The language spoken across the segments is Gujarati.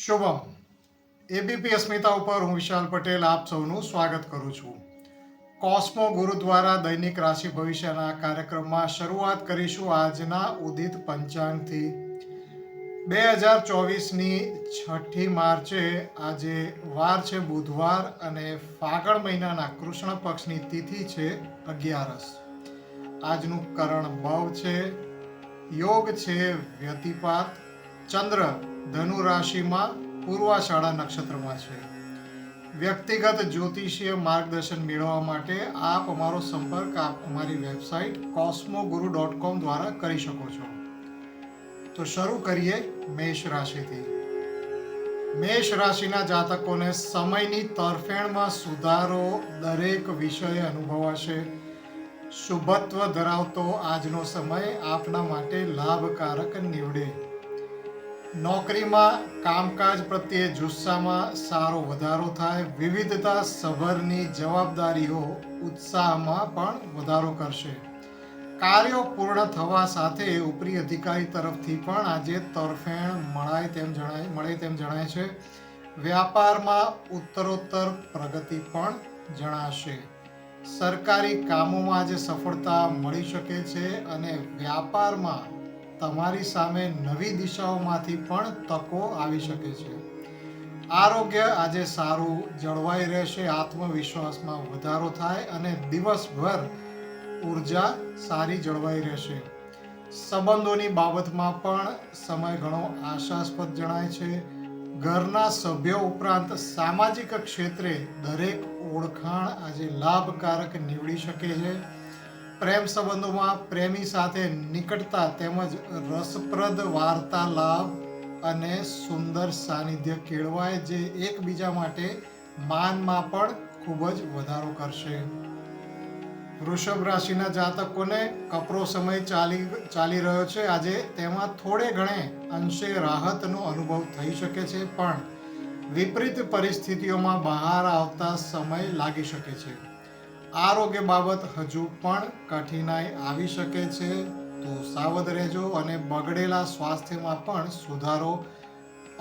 શુભમ. એબીપી અસ્મિતા ઉપર હું વિશાલ પટેલ આપ સૌનું સ્વાગત કરું છું. કોસ્મો ગુરુ દ્વારા દૈનિક રાશિ ભવિષ્યના કાર્યક્રમમાં શરૂઆત કરીશું આજના ઉદિત પંચાંગથી. 2024ની 6ઠી માર્ચે આજે વાર છે બુધવાર અને ફાગણ મહિનાના કૃષ્ણ પક્ષની તિથિ છે 11. આજનું કરણ બવ છે. યોગ છે વ્યતિપાત. ચંદ્ર ધનુ રાશિમાં પૂર્વાષાઢા નક્ષત્રમાં છે. વ્યક્તિગત જ્યોતિષીય માર્ગદર્શન મેળવવા માટે આપ અમારો સંપર્ક અમારી વેબસાઇટ cosmoguru.com દ્વારા કરી શકો છો. તો શરૂ કરીએ મેષ રાશિથી. મેષ રાશિના જાતકોને સમયની તરફેણમાં સુધારો દરેક વિષયે અનુભવાશે. શુભત્વ ધરાવતો આજનો સમય આપના માટે લાભકારક નીવડે. નોકરીમાં કામકાજ પ્રત્યે જુસ્સામાં સારો વધારો થાય. વિવિધતા સભરની જવાબદારીઓ ઉત્સાહમાં પણ વધારો કરશે. કાર્યો પૂર્ણ થવા સાથે ઉપરી અધિકારી તરફથી પણ આજે તરફેણ મળે તેમ જણાય છે. વ્યાપારમાં ઉત્તરોત્તર પ્રગતિ પણ જણાશે. સરકારી કામોમાં આજે સફળતા મળી શકે છે અને વ્યાપારમાં તમારી સામે નવી દિશાઓમાંથી પણ તકો આવી શકે છે. આરોગ્ય આજે સારું જળવાઈ રહેશે. આત્મવિશ્વાસમાં વધારો થાય અને દિવસભર ઉર્જા સારી જળવાઈ રહેશે. સંબંધોની બાબતમાં પણ સમય ઘણો આશાસ્પદ જણાય છે. ઘરના સભ્યો ઉપરાંત સામાજિક ક્ષેત્રે દરેક ઓળખાણ આજે લાભકારક નીવડી શકે છે. પ્રેમ સંબંધોમાં પ્રેમી સાથે નિકટતા તેમજ રસપ્રદ વાર્તાલાપ અને સુંદર સાનિધ્ય કેળવાય જે એકબીજા માટે માનમાં પણ ખૂબ જ વધારો કરશે. વૃષભ રાશિના જાતકોને કપરો સમય ચાલી રહ્યો છે. આજે તેમાં થોડે ઘણે અંશે રાહતનો અનુભવ થઈ શકે છે પણ વિપરીત પરિસ્થિતિઓમાં બહાર આવતા સમય લાગી શકે છે. આરોગ્ય બાબત હજુ પણ કઠિનાઈ આવી શકે છે તો સાવધ રહેજો અને બગડેલા સ્વાસ્થ્યમાં પણ સુધારો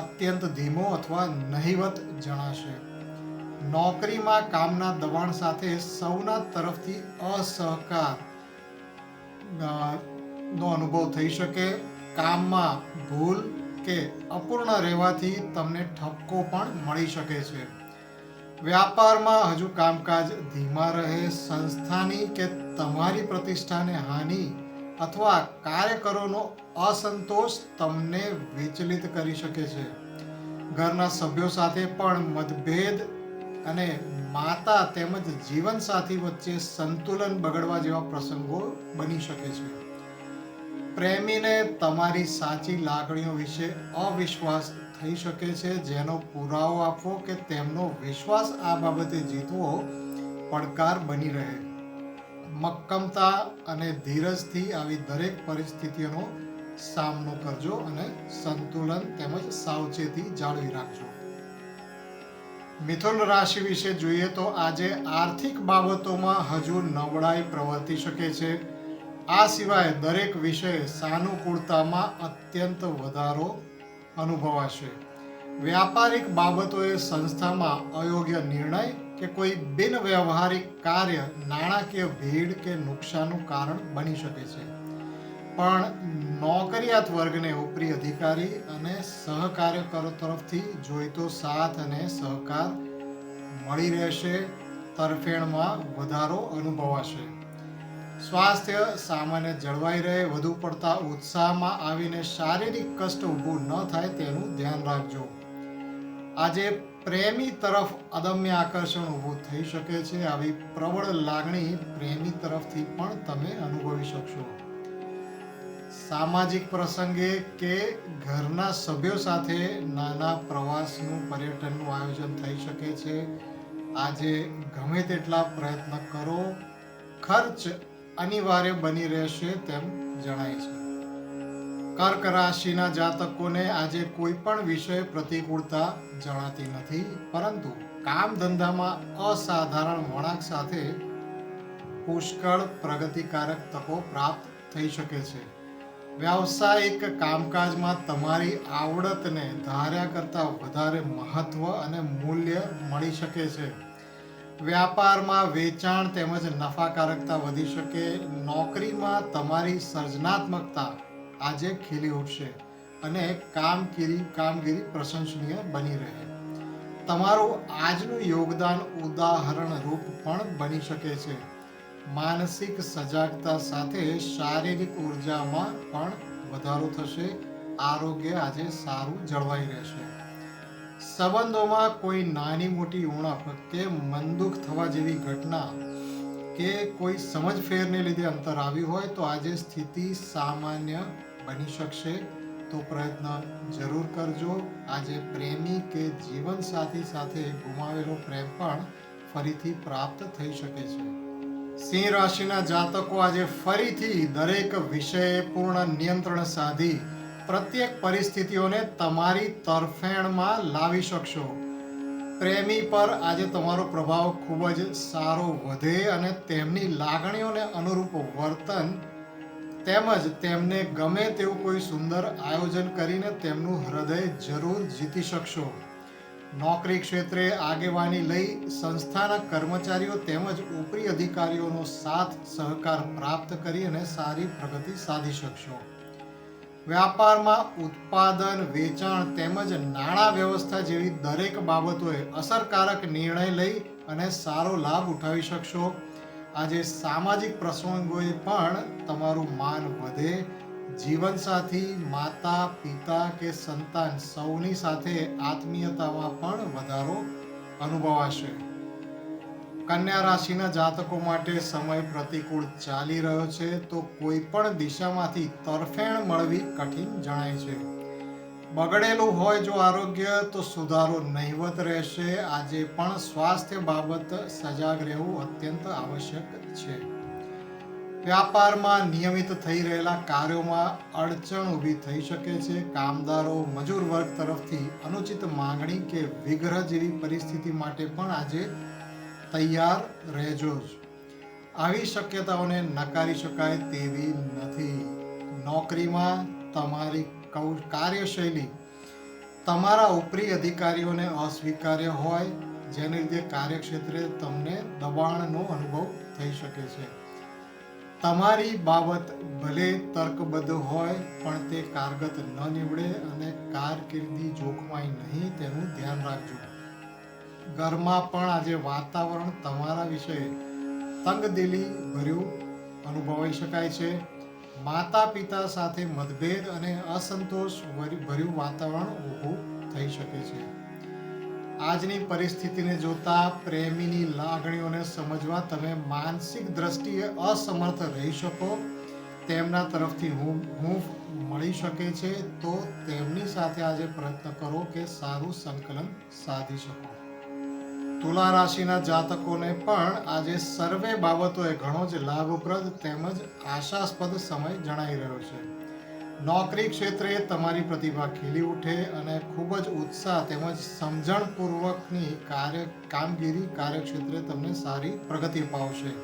અત્યંત ધીમો અથવા નહિવત જણાશે. નોકરીમાં કામના દબાણ સાથે સૌના તરફથી અસહકાર નો અનુભવ થઈ શકે. કામમાં ભૂલ કે અપૂર્ણ રહેવાથી તમને ઠપકો પણ મળી શકે છે. વ્યાપારમાં હજુ કામકાજ ધીમા રહે. સંસ્થાની કે તમારી પ્રતિષ્ઠાને હાનિ અથવા કાર્યકરોનો અસંતોષ તમને વિચલિત કરી શકે છે. ઘરના સભ્યો સાથે પણ મતભેદ અને માતા તેમજ જીવનસાથી વચ્ચે સંતુલન બગડવા જેવા પ્રસંગો બની શકે છે. પ્રેમીને તમારી સાચી લાગણીઓ વિશે અવિશ્વાસ થઈ શકે છે જેનો પુરાવો આપવો કે તેમનો વિશ્વાસ આ બાબતે જીતવો પડકાર બની રહે. મક્કમતા અને ધીરજથી આવી દરેક પરિસ્થિતિઓનો સામનો કરજો અને સંતુલન તેમજ સાવચેતી જાળવી રાખજો. મિથુન રાશિ વિશે જોઈએ તો આજે આર્થિક બાબતોમાં હજુ નબળાઈ પ્રવર્તી શકે છે. આ સિવાય દરેક વિષયે સાનુકૂળતામાં અત્યંત વધારો અનુભવાશે. વ્યાપારિક બાબતોએ સંસ્થામાં અયોગ્ય નિર્ણય કે કોઈ બિનવ્યવહારિક કાર્ય નાણાકીય ભીડ કે નુકસાનનું કારણ બની શકે છે. પણ નોકરિયાત વર્ગને ઉપરી અધિકારી અને સહકાર્યકરો તરફથી જોઈતો સાથ અને સહકાર મળી રહેશે. તરફેણમાં વધારો અનુભવાશે. સ્વાસ્થ્ય સામાન્ય જળવાઈ રહે. વધુ પડતા ઉત્સાહમાં આવીને શારીરિક કષ્ટ ઊભું ન થાય તેનું ધ્યાન રાખજો. આજે પ્રેમી તરફ અદમ્ય આકર્ષણ ઊભું થઈ શકે છે. આવી પ્રબળ લાગણી પ્રેમી તરફથી પણ તમે અનુભવી શકશો. સામાજિક પ્રસંગે કે ઘરના સભ્યો સાથે નાના પ્રવાસનું પર્યટનનું આયોજન થઈ શકે છે. આજે ગમે તેટલા પ્રયત્ન કરો ખર્ચ અનિવાર્ય બની રહેશે તેમ જણાય છે. કર્ક રાશિના જાતકોને આજે કોઈ પણ વિષય પ્રતિકૂળતા જણાતી નથી પરંતુ કામ ધંધામાં અસાધારણ વળાંક સાથે પુષ્કળ પ્રગતિકારક તકો પ્રાપ્ત થઈ શકે છે. વ્યાવસાયિક કામકાજમાં તમારી આવડતને ધાર્યા કરતાં વધારે મહત્વ અને મૂલ્ય મળી શકે છે. વ્યાપારમાં વેચાણ તેમજ નફાકારકતા વધી શકે. નોકરીમાં તમારી સર્જનાત્મકતા આજે ખીલી ઉઠશે અને કામગીરી પ્રશંસનીય બની રહે. તમારું આજનું યોગદાન ઉદાહરણરૂપ પણ બની શકે છે. માનસિક સજાગતા સાથે શારીરિક ઉર્જામાં પણ વધારો થશે. આરોગ્ય આજે સારું જળવાઈ રહેશે. સંબંધોમાં કોઈ નાની મોટી ઉણપ કે મનદુખ થવા જેવી ઘટના કે કોઈ સમજફેરને લીધે અંતર આવ્યું હોય તો આજે સ્થિતિ સામાન્ય બની શકશે. તો પ્રયત્ન જરૂર કરજો. આજે પ્રેમી કે જીવનસાથી સાથે ગુમાવેલો પ્રેમ પણ ફરીથી પ્રાપ્ત થઈ શકે છે. સિંહ રાશિના જાતકો આજે ફરીથી દરેક વિષયે પૂર્ણ નિયંત્રણ સાધી પ્રત્યેક પરિસ્થિતિઓને તમારી તરફેણમાં લાવી શકશો. પ્રેમી પર આજે તમારો પ્રભાવ ખૂબ જ સારો વધે અને તેમની લાગણીઓને અનુરૂપ વર્તન તેમજ તેમને ગમે તેવું કોઈ સુંદર આયોજન કરીને તેમનું હૃદય જરૂર જીતી શકશો. નોકરી ક્ષેત્રે આગેવાની લઈ સંસ્થાના કર્મચારીઓ તેમજ ઉપરી અધિકારીઓનો સાથ સહકાર પ્રાપ્ત કરી અને સારી પ્રગતિ સાધી શકશો. વ્યાપારમાં ઉત્પાદન, વેચાણ તેમજ નાણાં વ્યવસ્થા જેવી દરેક બાબતોએ અસરકારક નિર્ણય લઈ અને સારો લાભ ઉઠાવી શકશો. આજે સામાજિક પ્રસંગોએ પણ તમારું માન વધે. જીવનસાથી, માતા, પિતા કે સંતાન સૌની સાથે આત્મીયતામાં પણ વધારો અનુભવાશે. કન્યા રાશિના જાતકો માટે સમય પ્રતિકૂળ ચાલી રહ્યો છે તો કોઈ પણ દિશામાંથી તરફેણ મળવી કઠિન જણાય છે. બગડેલું હોય જો આરોગ્ય તો સુધારો નહિવત રહેશે. આજે પણ સ્વાસ્થ્ય બાબત સજાગ રહેવું અત્યંત આવશ્યક છે. વ્યાપારમાં નિયમિત થઈ રહેલા કાર્યોમાં અડચણ ઊભી થઈ શકે છે. કામદારો, મજૂર વર્ગ તરફથી અનુચિત માંગણી કે વિગ્રહ જેવી પરિસ્થિતિ માટે પણ આજે તૈયાર રહેજો જ. આવી શક્યતાઓને નકારી શકાય તેવી નથી. નોકરીમાં તમારી કાર્યશૈલી તમારા ઉપરી અધિકારીઓને અસ્વીકાર્ય હોય જેને લીધે કાર્યક્ષેત્રે તમને દબાણનો અનુભવ થઈ શકે છે. તમારી બાબત ભલે તર્કબદ્ધ હોય પણ તે કારગત ન નીવડે અને કારકિર્દી જોખમાય નહીં તેનું ધ્યાન રાખજો. ઘરમાં પણ આજે વાતાવરણ તમારા વિશે તંગદિલી ભર્યું અનુભવાઈ શકાય છે. માતા પિતા સાથે મતભેદ અને અસંતોષ ભર્યું વાતાવરણ ઊભું થઈ શકે છે. આજની પરિસ્થિતિને જોતા પ્રેમીની લાગણીઓને સમજવા તમે માનસિક દ્રષ્ટિએ અસમર્થ રહી શકો. તેમના તરફથી હૂંફ મળી શકે છે તો તેમની સાથે આજે પ્રયત્ન કરો કે સારું સંકલન સાધી શકો. તુલા રાશિના જાતકોને પણ આજે સર્વે બાબતોએ ઘણો જ લાભપ્રદ તેમજ આશાસ્પદ સમય જણાઈ રહ્યો છે. નોકરી ક્ષેત્રે તમારી પ્રતિભા ખીલી ઉઠે અને ખૂબ જ ઉત્સાહ તેમજ સમજણપૂર્વકની કામગીરી કાર્યક્ષેત્રે તમને સારી પ્રગતિ અપાવશે.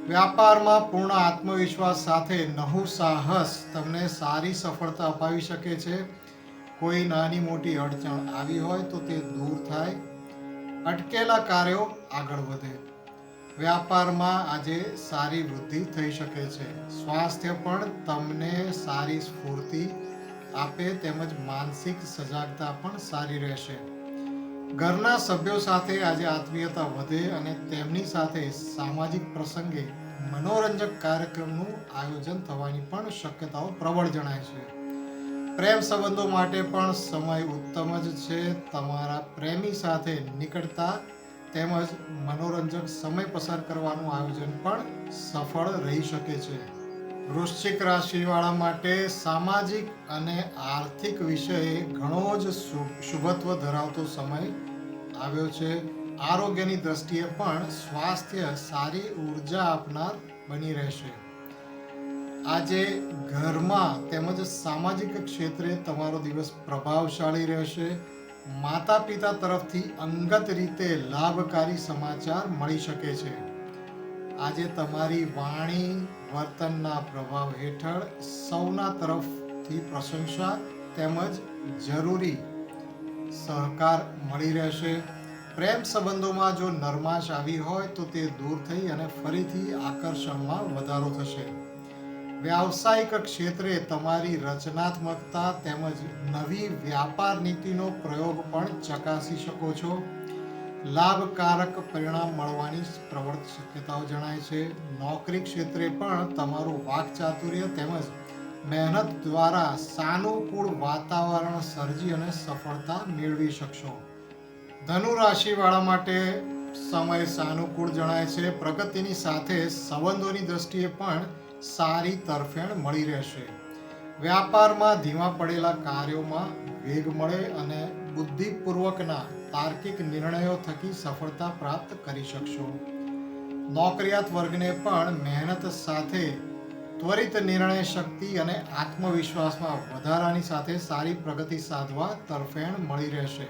વ્યાપારમાં પૂર્ણ આત્મવિશ્વાસ સાથે નવું સાહસ તમને સારી સફળતા અપાવી શકે છે. કોઈ નાની મોટી અડચણ આવી હોય તો તે દૂર થાય. અટકેલા કાર્યો આગળ વધે. વ્યાપારમાં આજે સારી વૃદ્ધિ થઈ શકે છે. સ્વાસ્થ્ય પણ તમને સારી સ્ફૂર્તિ આપે તેમજ માનસિક સજાગતા પણ સારી રહેશે. ઘરના સભ્યો સાથે આજે આત્મીયતા વધે અને તેમની સાથે સામાજિક પ્રસંગે મનોરંજક કાર્યક્રમનું આયોજન થવાની પણ શક્યતાઓ પ્રબળ જણાય છે. પ્રેમ સંબંધો માટે પણ સમય ઉત્તમ જ છે. તમારા પ્રેમી સાથે નિકટતા તેમજ મનોરંજક સમય પસાર કરવાનું આયોજન પણ સફળ રહી શકે છે. વૃશ્ચિક રાશિવાળા માટે સામાજિક અને આર્થિક વિષયે ઘણો જ શુભત્વ ધરાવતો સમય આવ્યો છે. આરોગ્યની દ્રષ્ટિએ પણ સ્વાસ્થ્ય સારી ઉર્જા આપનાર બની રહેશે. આજે ઘરમાં તેમજ સામાજિક ક્ષેત્રે તમારો દિવસ પ્રભાવશાળી રહેશે. માતા પિતા તરફથી અંગત રીતે લાભકારી સમાચાર મળી શકે છે. આજે તમારી વાણી, વર્તનના પ્રભાવ હેઠળ સૌના તરફથી પ્રશંસા તેમજ જરૂરી સહકાર મળી રહેશે. પ્રેમ સંબંધોમાં જો નરમાશ આવી હોય તો તે દૂર થઈ અને ફરીથી આકર્ષણમાં વધારો થશે. વ્યાવસાયિક ક્ષેત્રે તમારી રચનાત્મકતા તેમજ નવી વ્યાપાર નીતિનો પ્રયોગ પણ ચકાસી શકો છો. લાભકારક પરિણામ મળવાની પ્રબળ શક્યતાઓ જણાય છે. નોકરી ક્ષેત્રે પણ તમારું વાકચાતુર્ય તેમજ મહેનત દ્વારા સાનુકૂળ વાતાવરણ સર્જી અને સફળતા મેળવી શકશો. ધનુ રાશિવાળા માટે સમય સાનુકૂળ જણાય છે. પ્રગતિની સાથે સંબંધોની દ્રષ્ટિએ પણ સારી તરફેણ મળી રહેશે. વ્યાપારમાં ધીમા પડેલા કાર્યોમાં વેગ મળે અને બુદ્ધિપૂર્વકના તાર્કિક નિર્ણયો થકી સફળતા પ્રાપ્ત કરી શકશો. નોકરિયાત વર્ગને પણ મહેનત સાથે ત્વરિત નિર્ણય શક્તિ અને આત્મવિશ્વાસમાં વધારાની સાથે સારી પ્રગતિ સાધવા તરફેણ મળી રહેશે.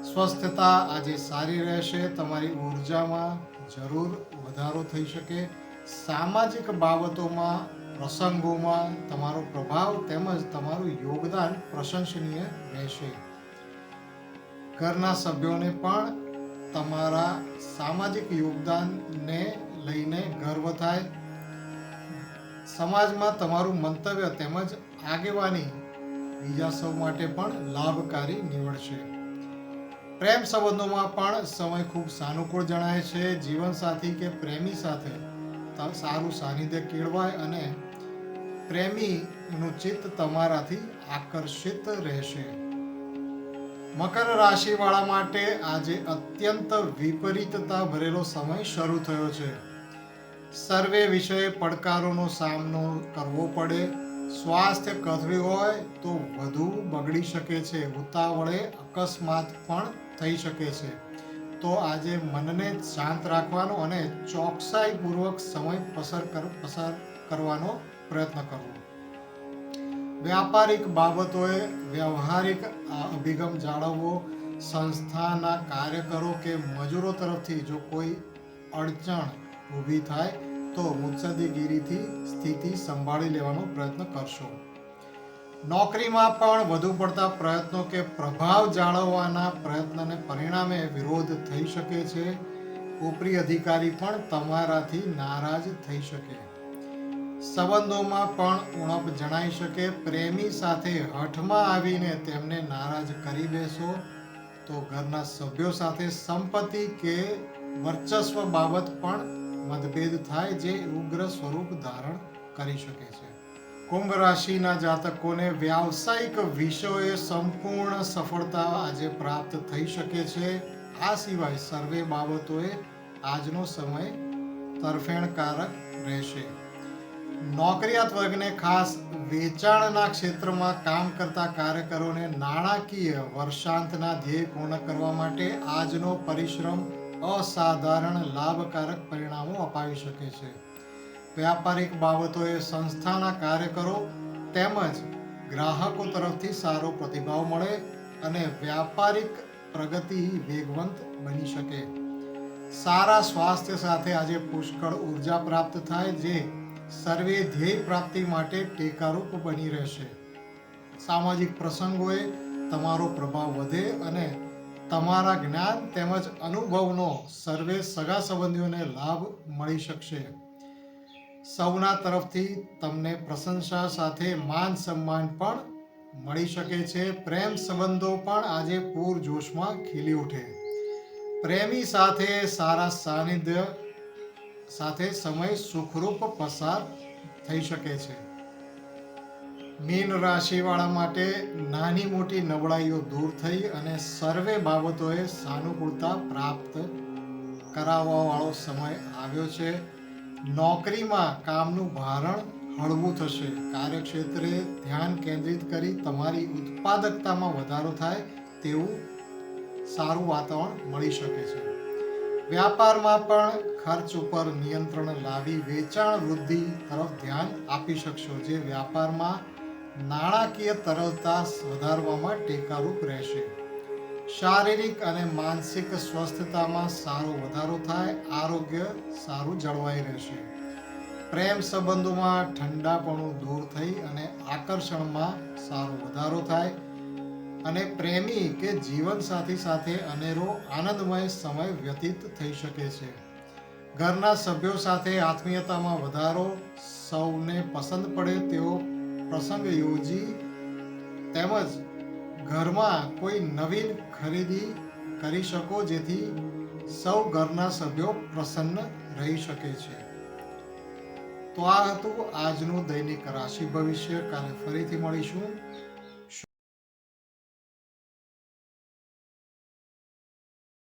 સ્વસ્થતા આજે સારી રહેશે. તમારી ઉર્જામાં જરૂર વધારો થઈ શકે. સામાજિક બાબતોમાં પ્રસંગોમાં તમારો પ્રભાવ તેમજ તમારું યોગદાન પ્રશંસનીય રહેશે. ઘરના સભ્યોને પણ તમારા સામાજિક યોગદાનને લઈને ગર્વ થાય. સમાજમાં તમારું મંતવ્ય તેમજ આગેવાની બીજા સૌ માટે પણ લાભકારી નીવડશે. પ્રેમ સંબંધોમાં પણ સમય ખૂબ સાનુકૂળ જણાય છે. જીવનસાથી કે પ્રેમી સાથે સારું સાનિધ્ય કેળવાય અને પ્રેમીનું ચિત્ત તમારાથી આકર્ષિત રહેશે. મકર રાશિવાળા માટે આજે અત્યંત વિપરીતતા ભરેલો સમય શરૂ થયો છે. સર્વે વિષયે પડકારોનો સામનો કરવો પડે. સ્વાસ્થ્ય કથળી હોય તો વધુ બગડી શકે છે. ઉતાવળે અકસ્માત પણ થઈ શકે છે. તો આજે મનને શાંત રાખવાનો અને ચોકસાઈપૂર્વક સમય પસાર કરવાનો પ્રયત્ન કરવો. વ્યાપારિક બાબતોએ વ્યવહારિક અભિગમ જાળવવો. સંસ્થાના કાર્યકરો કે મજૂરો તરફથી જો કોઈ અડચણ ઊભી થાય તો મુત્સદ્દીગીરીથી સ્થિતિ સંભાળી લેવાનો પ્રયત્ન કરશો. નોકરીમાં પણ વધુ પડતા પ્રયત્નો કે પ્રભાવ જાળવવાના પ્રયત્નને પરિણામે વિરોધ થઈ શકે છે. ઉપરી અધિકારી પણ તમારાથી નારાજ થઈ શકે. સંબંધોમાં પણ ઉણપ જણાઈ શકે. પ્રેમી સાથે હઠમાં આવીને તેમને નારાજ કરી બેસો તો ઘરના સભ્યો સાથે સંપત્તિ કે વર્ચસ્વ બાબત પણ મતભેદ થાય જે ઉગ્ર સ્વરૂપ ધારણ કરી શકે છે. કુંભ રાશિના જાતકોને વ્યાવસાયિક વિષયોએ સંપૂર્ણ સફળતા આજે પ્રાપ્ત થઈ શકે છે. આ સિવાય સર્વે બાબતોએ આજનો સમય તરફેણકારક રહેશે. નોકરિયાત વર્ગને ખાસ વેચાણના ક્ષેત્રમાં કામ કરતા કાર્યકરોને નાણાકીય વર્ષાંતના ધ્યેય પૂર્ણ કરવા માટે આજનો પરિશ્રમ અસાધારણ લાભકારક પરિણામો અપાવી શકે છે. વ્યાપારિક બાબતોએ સંસ્થાના કાર્યકરો તેમજ ગ્રાહકો તરફથી સારો પ્રતિભાવ મળે અને વ્યાપારિક પ્રગતિ વેગવંત બની શકે. સારા સ્વાસ્થ્ય સાથે આજે પુષ્કળ ઉર્જા પ્રાપ્ત થાય જે સર્વે ધ્યેય પ્રાપ્તિ માટે ટેકારૂપ બની રહેશે. સામાજિક પ્રસંગોએ તમારો પ્રભાવ વધે અને તમારા જ્ઞાન તેમજ અનુભવનો સર્વે સગા સંબંધીઓને લાભ મળી શકશે. સૌના તરફથી તમને પ્રશંસા સાથે માન સન્માન પણ મળી શકે છે. પ્રેમ સંબંધો પણ આજે પૂરજોશમાં ખીલી ઉઠે. પ્રેમી સાથે સારા સાનિધ્ય સાથે સમય સુખરૂપ પસાર થઈ શકે છે. મીન રાશિવાળા માટે નાની મોટી નબળાઈઓ દૂર થઈ અને સર્વે બાબતોએ સાનુકૂળતા પ્રાપ્ત કરાવવાવાળો સમય આવ્યો છે. નોકરીમાં કામનું ભારણ હળવું થશે. કાર્યક્ષેત્રે ધ્યાન કેન્દ્રિત કરી તમારી ઉત્પાદકતામાં વધારો થાય તેવું સારું વાતાવરણ મળી શકે છે. વ્યાપારમાં પણ ખર્ચ ઉપર નિયંત્રણ લાવી વેચાણ વૃદ્ધિ તરફ ધ્યાન આપી શકશો જે વ્યાપારમાં નાણાકીય તરલતા વધારવામાં ટેકારૂપ રહેશે. શારીરિક અને માનસિક સ્વસ્થતામાં સારો વધારો થાય. આરોગ્ય સારું જળવાઈ રહેશે. પ્રેમ સંબંધોમાં ઠંડાપણું દૂર થઈ અને આકર્ષણમાં સારો વધારો થાય અને પ્રેમી કે જીવનસાથી સાથે અનેરો આનંદમય સમય વ્યતીત થઈ શકે છે. ઘરના સભ્યો સાથે આત્મીયતામાં વધારો, સૌને પસંદ પડે તેવો પ્રસંગ યોજી તેમજ ઘરમાં કોઈ નવીન ખરીદી કરી શકો જેથી સૌ ઘરના સભ્યો પ્રસન્ન રહી શકે છે. તો આ હતું આજનું દૈનિક રાશિ ભવિષ્ય. કાલે ફરીથી મળીશું.